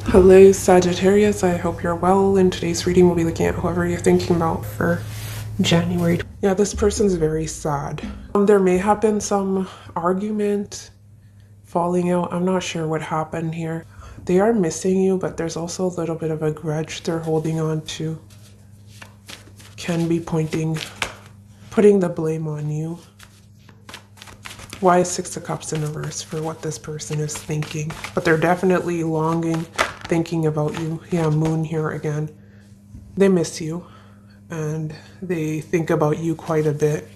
Hello Sagittarius, I hope you're well. In today's reading we'll be looking at whoever you're thinking about for January. Yeah, this person's very sad. There may have been some argument, falling out. I'm not sure what happened here. They are missing you, but there's also a little bit of a grudge they're holding on to. Can be putting the blame on you. Why is Six of Cups in reverse for what this person is thinking? But they're definitely longing, thinking about you. Yeah, Moon here again. They miss you and they think about you quite a bit,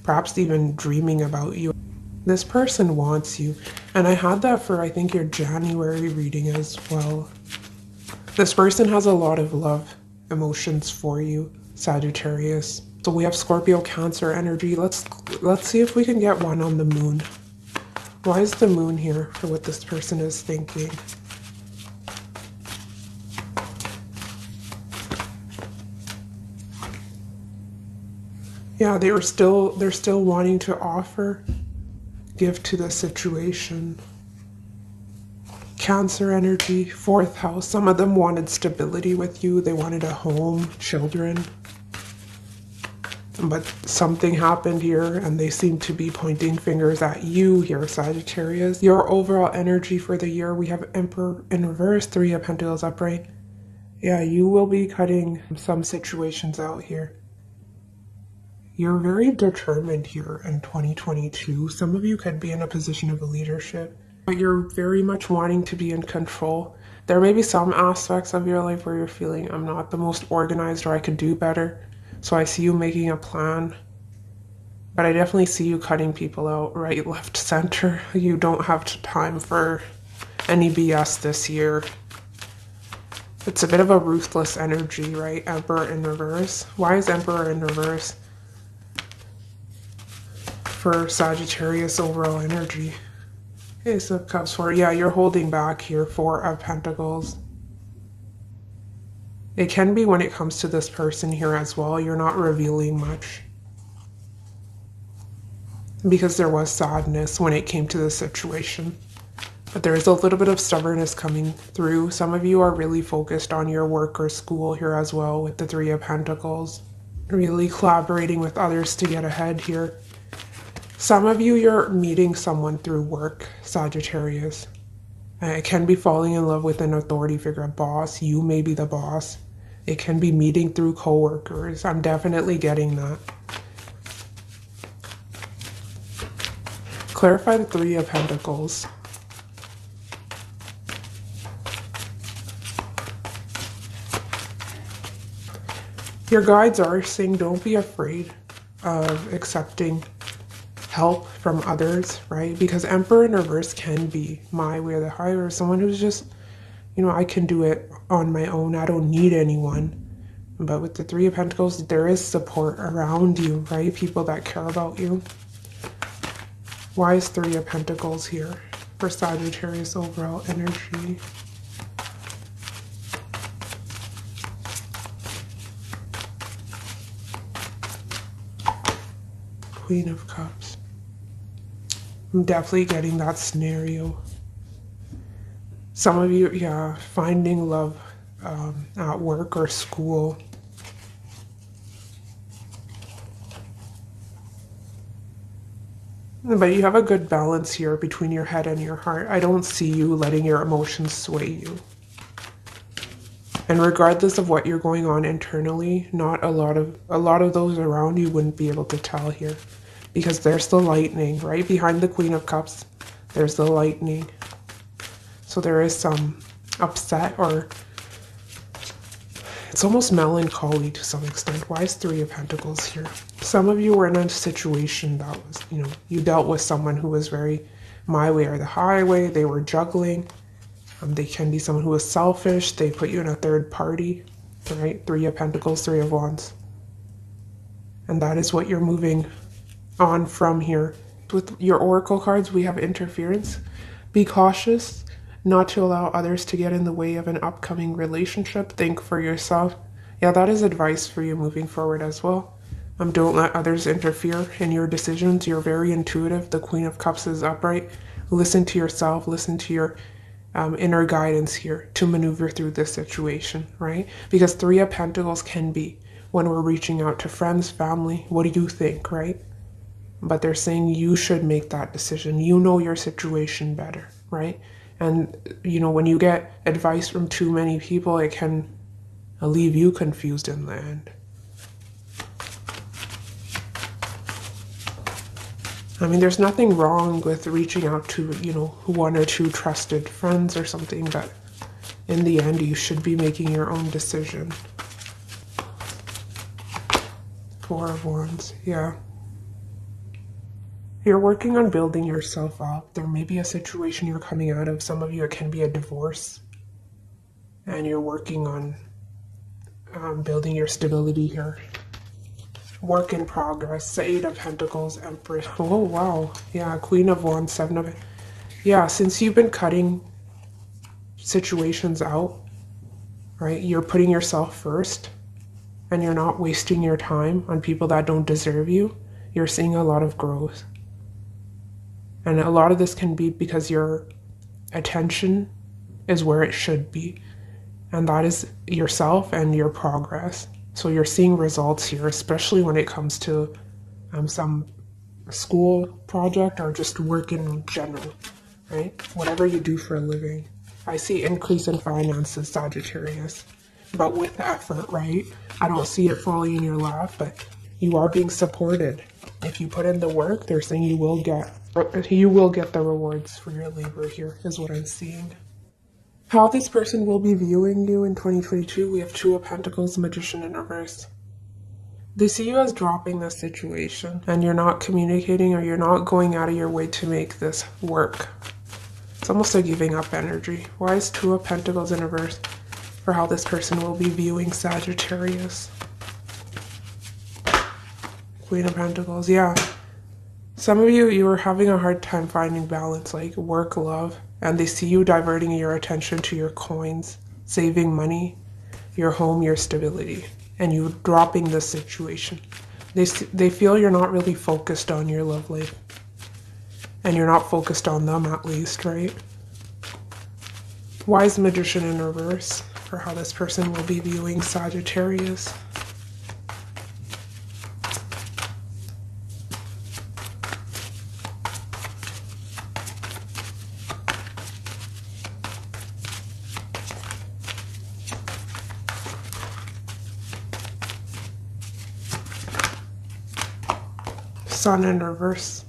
perhaps even dreaming about you. This person wants you, and I had that for I think your January reading as well. This person has a lot of love emotions for you, Sagittarius. So we have Scorpio, Cancer energy. Let's see if we can get one on the Moon. Why is the Moon here for what this person is thinking? Yeah, they're still wanting to offer, give to the situation. Cancer energy, 4th house. Some of them wanted stability with you. They wanted a home, children. But something happened here and they seem to be pointing fingers at you here, Sagittarius. Your overall energy for the year, we have Emperor in reverse, 3 of Pentacles upright. Yeah, you will be cutting some situations out here. You're very determined here in 2022. Some of you could be in a position of leadership, but you're very much wanting to be in control. There may be some aspects of your life where you're feeling, I'm not the most organized, or I could do better. So I see you making a plan, but I definitely see you cutting people out right, left, center. You don't have time for any BS this year. It's a bit of a ruthless energy, right? Emperor in reverse. Why is Emperor in reverse for Sagittarius overall energy? Ace of Cups 4. Yeah, you're holding back here, 4 of Pentacles. It can be when it comes to this person here as well. You're not revealing much because there was sadness when it came to the situation. But there is a little bit of stubbornness coming through. Some of you are really focused on your work or school here as well with the 3 of Pentacles. Really collaborating with others to get ahead here. Some of you, you're meeting someone through work, Sagittarius. It can be falling in love with an authority figure, a boss. You may be the boss. It can be meeting through coworkers. I'm definitely getting that. Clarify the 3 of Pentacles. Your guides are saying don't be afraid of accepting help from others, right? Because Emperor in reverse can be my way or the highway, or someone who's just, you know, I can do it on my own. I don't need anyone. But with the 3 of Pentacles, there is support around you, right? People that care about you. Why is 3 of Pentacles here for Sagittarius overall energy? Queen of Cups. I'm definitely getting that scenario. Some of you, yeah, finding love at work or school. But you have a good balance here between your head and your heart. I don't see you letting your emotions sway you. And regardless of what you're going on internally, not a lot of those around you wouldn't be able to tell here. Because there's the lightning, right? Behind the Queen of Cups, there's the lightning. So there is some upset, or it's almost melancholy to some extent. Why is 3 of Pentacles here? Some of you were in a situation that was, you know, you dealt with someone who was very my way or the highway. They were juggling. They can be someone who was selfish. They put you in a third party, right? 3 of Pentacles, 3 of Wands. And that is what you're moving on from here. With your oracle cards, we have interference. Be cautious not to allow others to get in the way of an upcoming relationship. Think for yourself. Yeah, that is advice for you moving forward as well. Don't let others interfere in your decisions. You're very intuitive. The Queen of Cups is upright. Listen to yourself. Listen to your inner guidance here to maneuver through this situation, right? Because Three of Pentacles can be when we're reaching out to friends, family, what do you think, right? But they're saying you should make that decision. You know your situation better, right? And, you know, when you get advice from too many people, it can leave you confused in the end. I mean, there's nothing wrong with reaching out to, you know, one or two trusted friends or something, but in the end, you should be making your own decision. Four of Wands, yeah. You're working on building yourself up. There may be a situation you're coming out of. Some of you, it can be a divorce. And you're working on building your stability here. Work in progress. Eight of Pentacles, Empress. Oh, wow. Yeah, Queen of Wands, Seven of... Yeah, since you've been cutting situations out, right? You're putting yourself first. And you're not wasting your time on people that don't deserve you. You're seeing a lot of growth. And a lot of this can be because your attention is where it should be. And that is yourself and your progress. So you're seeing results here, especially when it comes to some school project or just work in general, right? Whatever you do for a living. I see increase in finances, Sagittarius, but with effort, right? I don't see it falling in your lap, but you are being supported. If you put in the work, they're saying you will get the rewards for your labor here, is what I'm seeing. How this person will be viewing you in 2022, we have Two of Pentacles, Magician in reverse. They see you as dropping this situation, and you're not communicating or you're not going out of your way to make this work. It's almost a giving up energy. Why is Two of Pentacles in reverse for how this person will be viewing Sagittarius? Queen of Pentacles, yeah. Some of you are having a hard time finding balance, like work, love, and they see you diverting your attention to your coins, saving money, your home, your stability, and you dropping the situation. They feel you're not really focused on your love life, and you're not focused on them at least, right? Wise Magician in reverse for how this person will be viewing Sagittarius. Sun in reverse.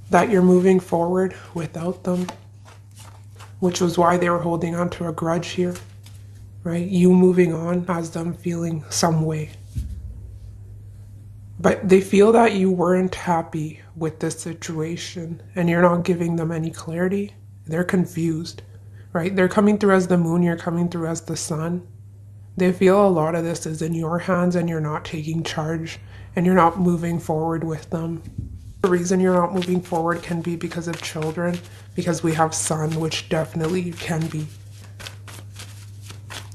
That you're moving forward without them, which was why they were holding on to a grudge here, right? You moving on has them feeling some way. But they feel that you weren't happy with this situation and you're not giving them any clarity. They're confused, right? They're coming through as the moon, you're coming through as the sun. They feel a lot of this is in your hands and you're not taking charge and you're not moving forward with them. The reason you're not moving forward can be because of children, because we have sun, which definitely can be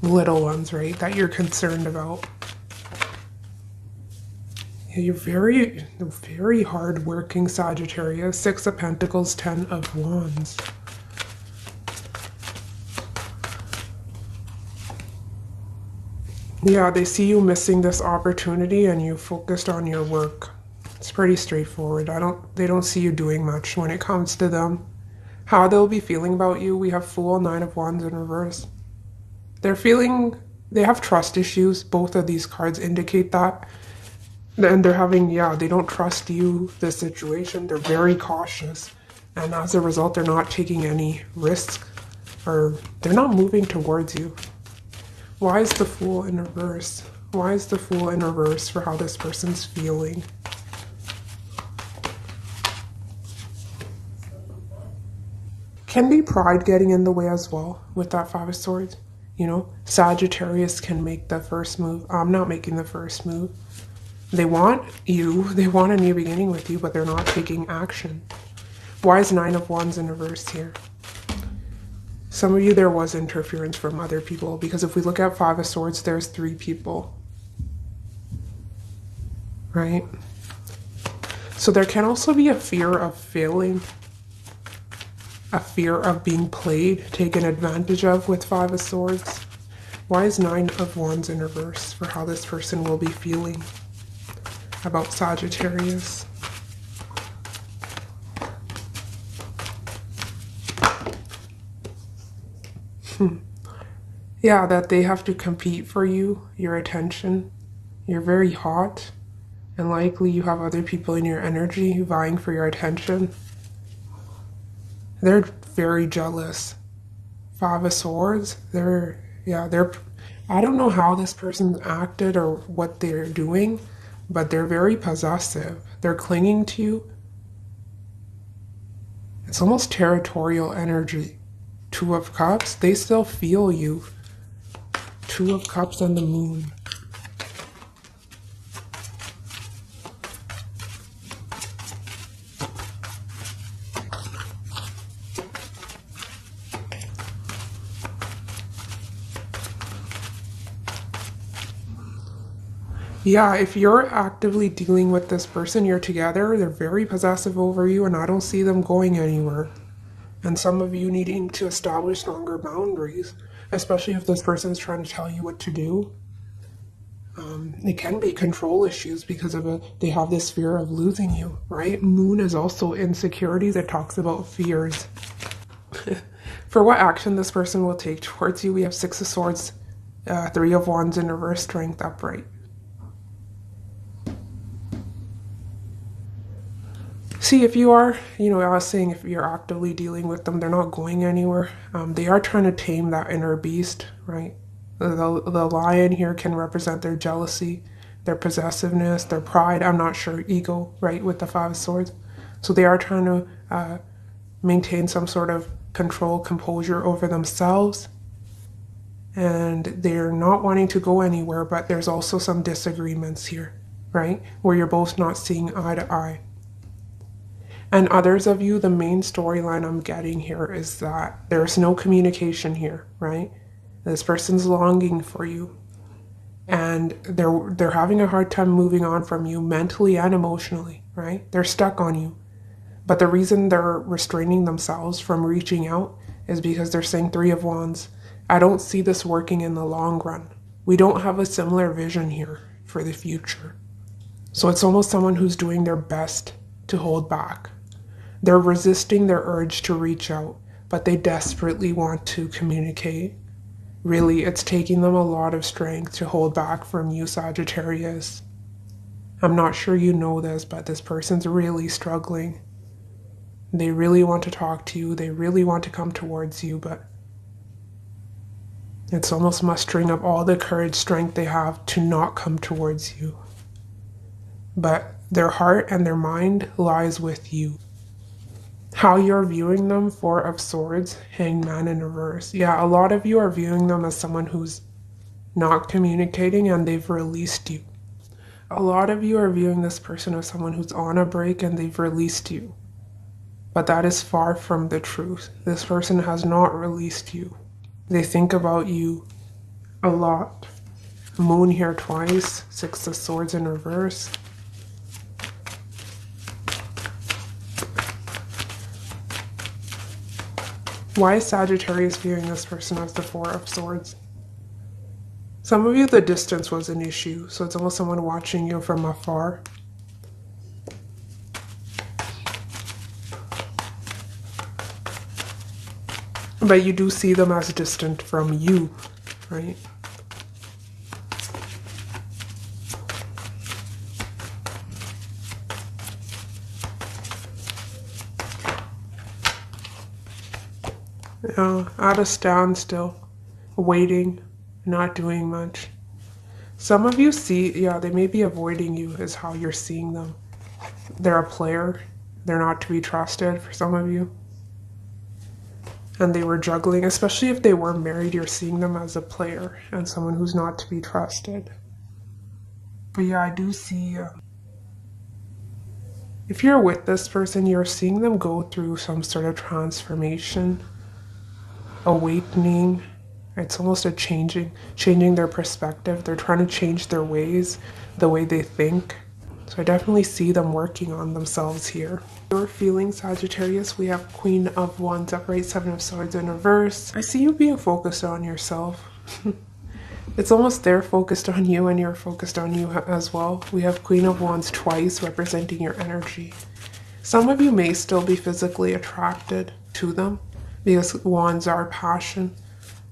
little ones, right, that you're concerned about. You're very, very hard-working, Sagittarius. Six of Pentacles, Ten of Wands. Yeah, they see you missing this opportunity and you focused on your work. It's pretty straightforward. They don't see you doing much when it comes to them. How they'll be feeling about you, we have Fool, Nine of Wands in reverse. They have trust issues. Both of these cards indicate that. And they're having, they don't trust you, the situation. They're very cautious. And as a result, they're not taking any risk or they're not moving towards you. Why is the Fool in reverse? Why is the Fool in reverse for how this person's feeling? Can be pride getting in the way as well with that Five of Swords. You know, Sagittarius can make the first move. I'm not making the first move. They want a new beginning with you, but they're not taking action. Why is Nine of Wands in reverse here? Some of you, there was interference from other people, because if we look at Five of Swords, there's 3 people, right? So there can also be a fear of failing. a fear of being played, taken advantage of with Five of Swords. Why is Nine of Wands in reverse for how this person will be feeling about Sagittarius? Yeah, that they have to compete for you, your attention. You're very hot, and likely you have other people in your energy vying for your attention. They're very jealous. Five of Swords, I don't know how this person acted or what they're doing, but they're very possessive. They're clinging to you. It's almost territorial energy. Two of Cups, they still feel you. Two of Cups and the Moon. Yeah, if you're actively dealing with this person, you're together, they're very possessive over you, and I don't see them going anywhere. And some of you needing to establish stronger boundaries, especially if this person's trying to tell you what to do. It can be control issues because of they have this fear of losing you, right? Moon is also insecurities. It talks about fears. For what action this person will take towards you, we have Six of Swords, Three of Wands in reverse, Strength upright. See, if you are, I was saying if you're actively dealing with them, they're not going anywhere. They are trying to tame that inner beast, right? The lion here can represent their jealousy, their possessiveness, their pride. I'm not sure, ego, right, with the Five of Swords. So they are trying to maintain some sort of control, composure over themselves. And they're not wanting to go anywhere, but there's also some disagreements here, right? Where you're both not seeing eye to eye. And others of you, the main storyline I'm getting here is that there's no communication here, right? This person's longing for you, and they're having a hard time moving on from you mentally and emotionally, right? They're stuck on you. But the reason they're restraining themselves from reaching out is because they're saying Three of Wands. I don't see this working in the long run. We don't have a similar vision here for the future. So it's almost someone who's doing their best to hold back. They're resisting their urge to reach out, but they desperately want to communicate. Really, it's taking them a lot of strength to hold back from you, Sagittarius. I'm not sure you know this, but this person's really struggling. They really want to talk to you. They really want to come towards you, but it's almost mustering up all the courage, strength they have to not come towards you. But their heart and their mind lies with you. How you're viewing them, Four of Swords, Hanged Man in reverse. Yeah, a lot of you are viewing them as someone who's not communicating and they've released you. A lot of you are viewing this person as someone who's on a break and they've released you. But that is far from the truth. This person has not released you. They think about you a lot. Moon here twice, Six of Swords in reverse. Why is Sagittarius viewing this person as the Four of Swords? Some of you, the distance was an issue, so it's almost someone watching you from afar. But you do see them as distant from you, right? At a standstill, waiting, not doing much. Some of you see, they may be avoiding you is how you're seeing them. They're a player. They're not to be trusted for some of you. And they were juggling, especially if they were married, you're seeing them as a player and someone who's not to be trusted. But yeah, I do see, if you're with this person, you're seeing them go through some sort of transformation, awakening. It's almost a changing their perspective. They're trying to change their ways, the way they think. So I definitely see them working on themselves here. Your feelings, Sagittarius, we have Queen of Wands upright, Seven of Swords in reverse. I see you being focused on yourself. It's almost they're focused on you and you're focused on you as well. We have Queen of Wands twice representing your energy. Some of you may still be physically attracted to them because wands are passion,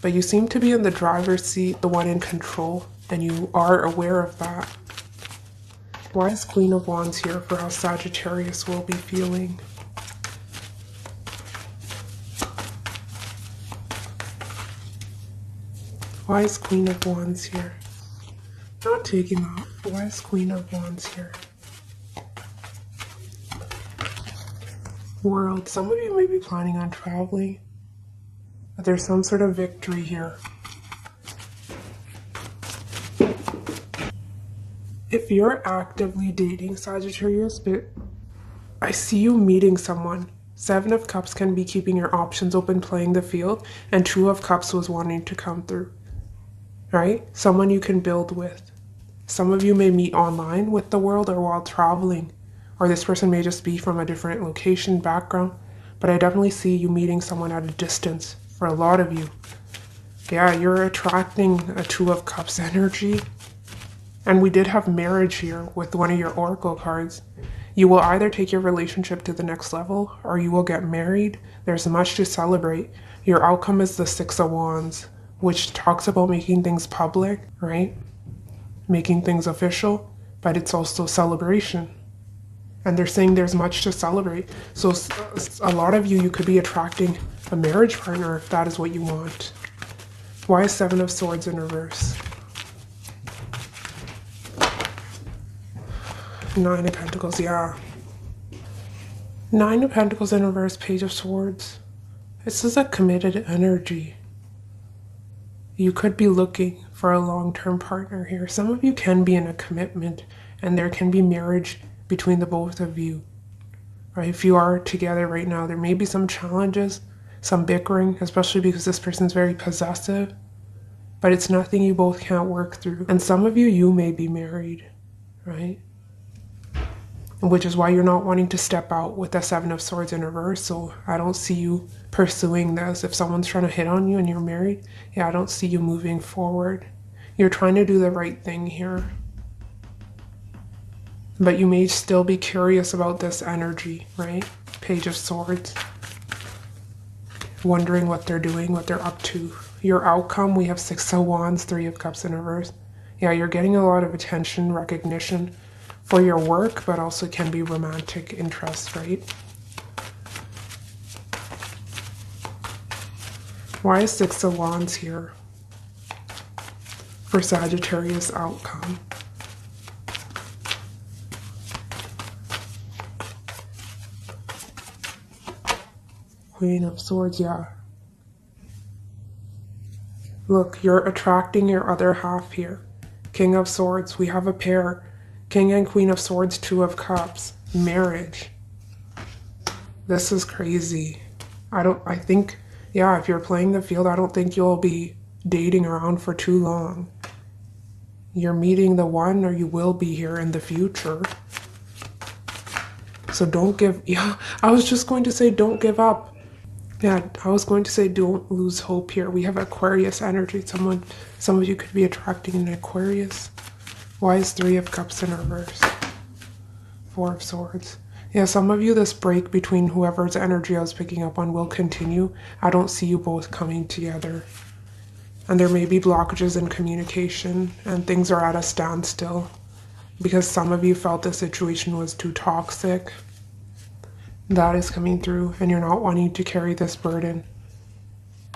but you seem to be in the driver's seat, the one in control, and you are aware of that. Why is Queen of Wands here for how Sagittarius will be feeling? Why is Queen of Wands here? Not taking that. Why is Queen of Wands here? World. Some of you may be planning on traveling, but there's some sort of victory here. If you're actively dating, Sagittarius, but I see you meeting someone. Seven of Cups can be keeping your options open, playing the field, and Two of Cups was wanting to come through, right? Someone you can build with. Some of you may meet online with the world or while traveling, or this person may just be from a different location, background, but I definitely see you meeting someone at a distance for a lot of you. Yeah, you're attracting a Two of Cups energy. And we did have marriage here with one of your oracle cards. You will either take your relationship to the next level or you will get married. There's much to celebrate. Your outcome is the Six of Wands, which talks about making things public, right? Making things official, but it's also celebration. And they're saying there's much to celebrate. So a lot of you could be attracting a marriage partner if that is what you want. Why is Seven of Swords in reverse? Nine of Pentacles, yeah. Nine of Pentacles in reverse, Page of Swords. This is a committed energy. You could be looking for a long-term partner here. Some of you can be in a commitment and there can be marriage between the both of you. Right? If you are together right now, there may be some challenges, some bickering, especially because this person's very possessive, but it's nothing you both can't work through. And some of you may be married, right? Which is why you're not wanting to step out with the Seven of Swords in reverse. So I don't see you pursuing this. If someone's trying to hit on you and you're married, yeah, I don't see you moving forward. You're trying to do the right thing here. But you may still be curious about this energy, right? Page of Swords. Wondering what they're doing, what they're up to. Your outcome, we have Six of Wands, Three of Cups in reverse. Yeah, you're getting a lot of attention, recognition for your work, but also can be romantic interest, right? Why is Six of Wands here for Sagittarius outcome? Queen of Swords, yeah. Look, you're attracting your other half here. King of Swords, we have a pair. King and Queen of Swords, Two of Cups, marriage. This is crazy. I think, yeah, if you're playing the field, I don't think you'll be dating around for too long. You're meeting the one, or you will be here in the future. So don't give, yeah, I was just going to say don't give up. Yeah, I was going to say don't lose hope here. We have Aquarius energy. Some of you could be attracting an Aquarius. Why is Three of Cups in reverse? Four of Swords. Yeah, some of you, this break between whoever's energy I was picking up on will continue. I don't see you both coming together. And there may be blockages in communication and things are at a standstill because some of you felt the situation was too toxic. That is coming through and you're not wanting to carry this burden.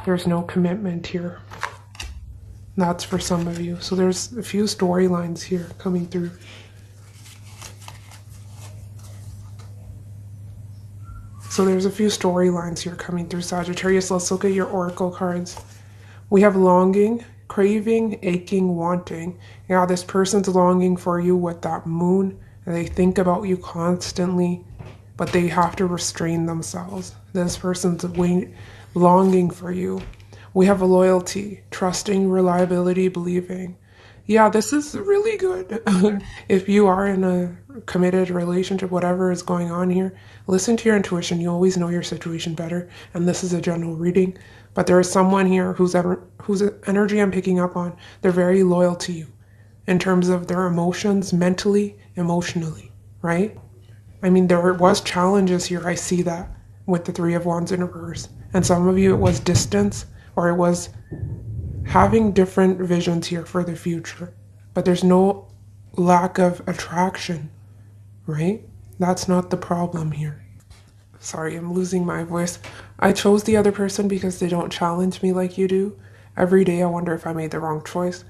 There's no commitment here. That's for some of you. So there's a few storylines here coming through. So there's a few storylines here coming through, Sagittarius. Let's look at your oracle cards. We have longing, craving, aching, wanting. Yeah, this person's longing for you with that moon. And they think about you constantly, but they have to restrain themselves. This person's longing for you. We have a loyalty, trusting, reliability, believing. Yeah, this is really good. If you are in a committed relationship, whatever is going on here, listen to your intuition. You always know your situation better. And this is a general reading. But there is someone here whose energy I'm picking up on. They're very loyal to you in terms of their emotions, mentally, emotionally, right? I mean, there was challenges here. I see that with the Three of Wands in reverse. And some of you, it was distance, or it was having different visions here for the future. But there's no lack of attraction, right? That's not the problem here. Sorry, I'm losing my voice. I chose the other person because they don't challenge me like you do. Every day I wonder if I made the wrong choice.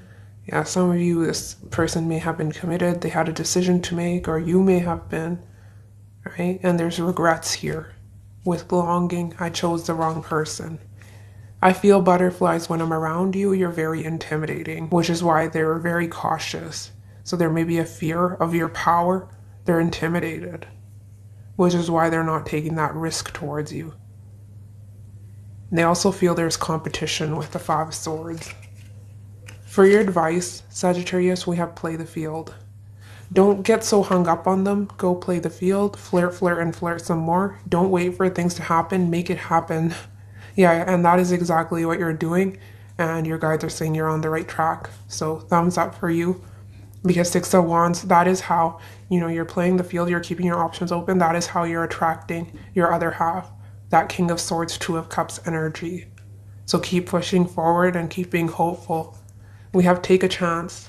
Yeah, some of you, this person may have been committed, they had a decision to make, or you may have been, right? And there's regrets here. With longing, I chose the wrong person. I feel butterflies when I'm around you. You're very intimidating, which is why they're very cautious. So there may be a fear of your power. They're intimidated, which is why they're not taking that risk towards you. And they also feel there's competition with the Five of Swords. For your advice, Sagittarius, we have play the field. Don't get so hung up on them. Go play the field, flirt, flirt, and flirt some more. Don't wait for things to happen. Make it happen. Yeah, and that is exactly what you're doing. And your guides are saying you're on the right track. So thumbs up for you. Because Six of Wands, that is how, you're playing the field. You're keeping your options open. That is how you're attracting your other half. That King of Swords, Two of Cups energy. So keep pushing forward and keep being hopeful. We have take a chance.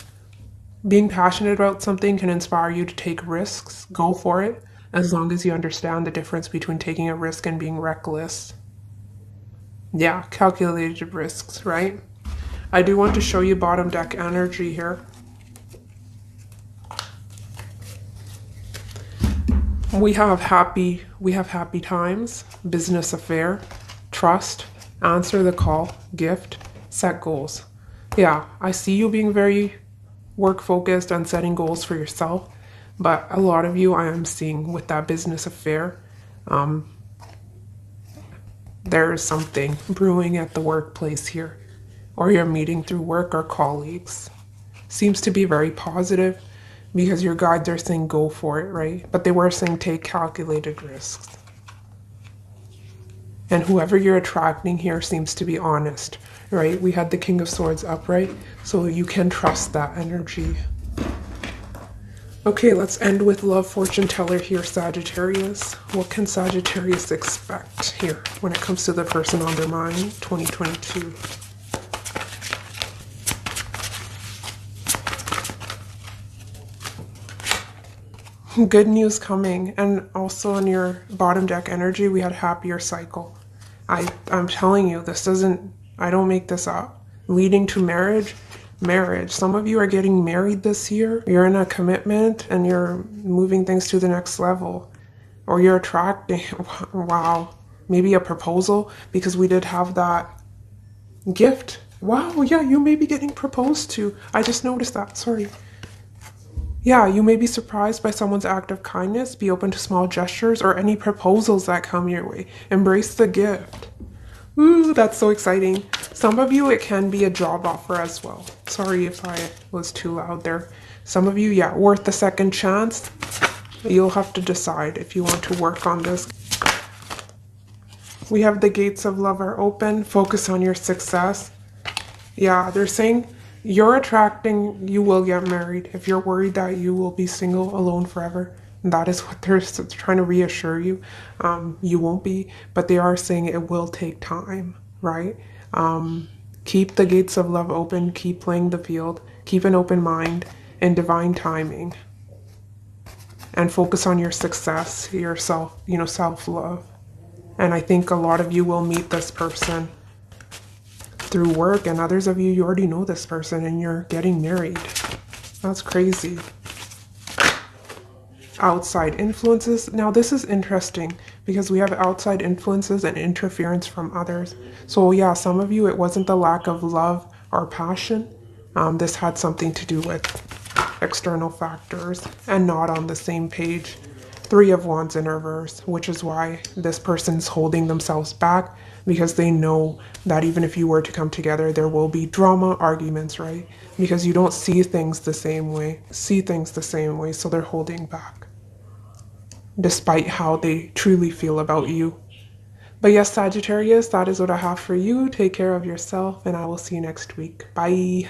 Being passionate about something can inspire you to take risks. Go for it, as long as you understand the difference between taking a risk and being reckless. Yeah, calculated risks, right? I do want to show you bottom deck energy here. We have happy times, business affair, trust, answer the call, gift, set goals. Yeah, I see you being very work focused on setting goals for yourself, but a lot of you I am seeing with that business affair, there is something brewing at the workplace here, or you're meeting through work or colleagues. Seems to be very positive because your guides are saying go for it, right? But they were saying take calculated risks. And whoever you're attracting here seems to be honest, right? We had the King of Swords upright, so you can trust that energy. Okay, let's end with love fortune teller here, Sagittarius. What can Sagittarius expect here when it comes to the person on their mind, 2022? Good news coming. And also in your bottom deck energy, we had happier cycle. I'm telling you, I don't make this up. Leading to marriage. Some of you are getting married this year. You're in a commitment and you're moving things to the next level. Or you're attracting, wow, maybe a proposal, because we did have that gift. Wow, yeah, you may be getting proposed to. I just noticed that, sorry. Yeah, you may be surprised by someone's act of kindness. Be open to small gestures or any proposals that come your way. Embrace the gift. Ooh, that's so exciting. Some of you, it can be a job offer as well. Sorry if I was too loud there. Some of you, yeah, worth the second chance. You'll have to decide if you want to work on this. We have the gates of love are open. Focus on your success. Yeah, they're saying you're attracting, you will get married. If you're worried that you will be single, alone forever, that is what they're trying to reassure you. You won't be, but they are saying it will take time, right? Keep the gates of love open, keep playing the field, keep an open mind and divine timing. And focus on your success, yourself, self-love. And I think a lot of you will meet this person through work, and others of you, you already know this person and you're getting married. That's crazy. Outside influences. Now this is interesting because we have outside influences and interference from others. So yeah, some of you, it wasn't the lack of love or passion. This had something to do with external factors and not on the same page. Three of Wands in reverse, which is why this person's holding themselves back because they know that even if you were to come together, there will be drama, arguments, right? Because you don't see things the same way, so they're holding back, despite how they truly feel about you. But yes, Sagittarius, that is what I have for you. Take care of yourself, and I will see you next week. Bye.